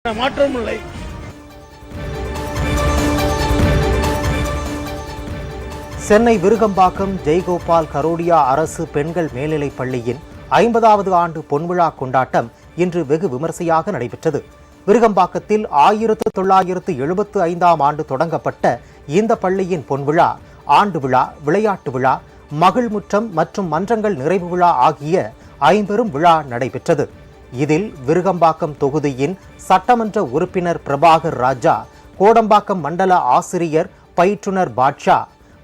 மாற்றம் இல்லை. சென்னை விருகம்பாக்கம் ஜெய்கோபால் கரோடியா அரசு பெண்கள் மேல்நிலைப் பள்ளியின் 50வது ஆண்டு பொன்விழா கொண்டாட்டம் இன்று வெகு விமரிசையாக நடைபெற்றது. விருகம்பாக்கத்தில் 1975ஆம் ஆண்டு தொடங்கப்பட்ட இந்த பள்ளியின் பொன்விழா, ஆண்டு விழா, விளையாட்டு விழா, மகிழ்முற்றம் மற்றும் மன்றங்கள் நிறைவு விழா ஆகிய 50 விழா நடைபெற்றது. இதில் விருகம்பாக்கம் தொகுதியின் சட்டமன்ற உறுப்பினர் பிரபாகர் ராஜா, கோடம்பாக்கம் மண்டல ஆசிரியர் பயிற்றுனர் பாட்ஷா,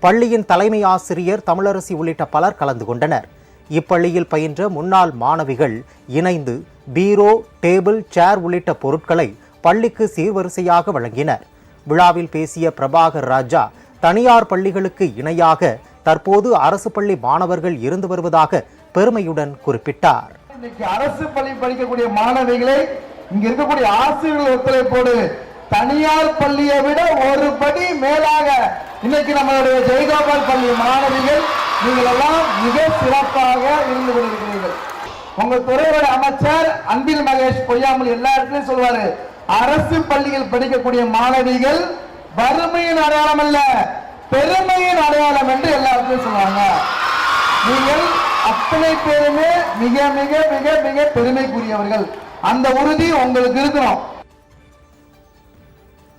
பள்ளியின் தலைமை ஆசிரியர் தமிழரசி உள்ளிட்ட பலர் கலந்து கொண்டனர். இப்பள்ளியில் பயின்ற முன்னாள் மாணவிகள் இணைந்து பீரோ, டேபிள், சேர் உள்ளிட்ட பொருட்களை பள்ளிக்கு சீர்வரிசையாக வழங்கினர். விழாவில் பேசிய பிரபாகர் ராஜா, தனியார் பள்ளிகளுக்கு இணையாக தற்போது அரசு பள்ளி மாணவர்கள் இருந்து வருவதாக பெருமையுடன் குறிப்பிட்டார். இன்னைக்கு அரசு பள்ளி படிக்கக்கூடிய மாணவிகளை இங்க இருக்கக்கூடிய ஆசிரியர்கள் ஒத்துழைப்போடு தனியார் பள்ளியை விட ஒரு படி மேலாக இன்னைக்கு நம்மளுடைய ஜெய்கோபால் பள்ளி மாணவிகள் நீங்கள் எல்லாம் மிக சிறப்பாக இருந்து கொண்டிருக்கிறீர்கள். உங்க துறையோட அமைச்சர் அன்பில் மகேஷ் பொய்யாமல் எல்லா இடத்துலயும் சொல்வாரு, அரசு பள்ளியில் படிக்கக்கூடிய மாணவிகள் வறுமையின் அடையாளம் அல்ல, பெருமையின் அடையாளம் என்று எல்லா இடத்துலயும் சொல்லுவாங்க. நீங்கள் அத்தனை பேருமே மிக மிக மிக மிக பெருமைக்குரியவர்கள். அந்த உறுதி உங்களுக்கு இருக்கணும்.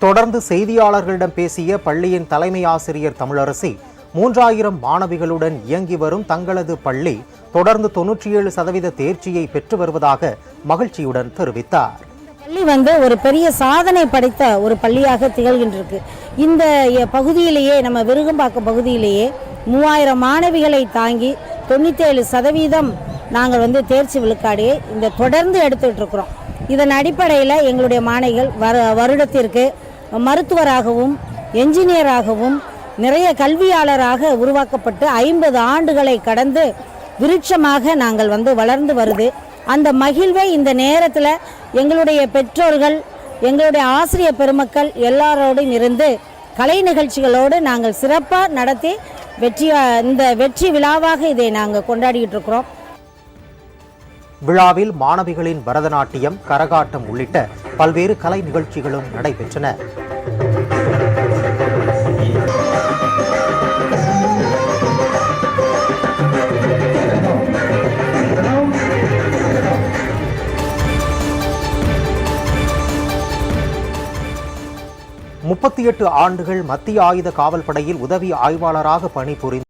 தொடர்ந்து செய்தியாளர்களிடம் பேசிய பள்ளியின் தலைமை ஆசிரியர் தமிழரசி, 3000 மாணவிகளுடன் இயங்கி வரும் தங்களது பள்ளி தொடர்ந்து 97% தேர்ச்சியை பெற்று வருவதாக மகிழ்ச்சியுடன் தெரிவித்தார். பள்ளி ஒரு பெரிய சாதனை படைத்த ஒரு பள்ளியாக திகழ்கின்றது. இந்த பகுதியிலேயே, நம்ம விருகம்பாக்கம் பகுதியிலேயே 3000 மாணவிகளை தாங்கி 97% நாங்கள் தேர்ச்சி விழுக்காடியை இந்த தொடர்ந்து எடுத்துட்டு இருக்கிறோம். இதன் அடிப்படையில் எங்களுடைய மாணவிகள் வருடத்திற்கு மருத்துவராகவும் என்ஜினியராகவும் நிறைய கல்வியாளராக உருவாக்கப்பட்டு 50 ஆண்டுகளை கடந்து விருட்சமாக நாங்கள் வளர்ந்து வருது. அந்த மகிழ்வை இந்த நேரத்தில் எங்களுடைய பெற்றோர்கள், எங்களுடைய ஆசிரியர் பெருமக்கள் எல்லாரோடும் இருந்து கலை நிகழ்ச்சிகளோடு நாங்கள் சிறப்பாக நடத்தி இந்த வெற்றி விழாவாக இதை நாங்கள் கொண்டாடிட்டு இருக்கிறோம். விழாவில் மாணவிகளின் பரதநாட்டியம், கரகாட்டம் உள்ளிட்ட பல்வேறு கலை நிகழ்ச்சிகளும் நடைபெற்றன. முப்பத்தி 8 ஆண்டுகள் மத்திய ஆயுத காவல் படையில் உதவி ஆய்வாளராக பணிபுரிந்த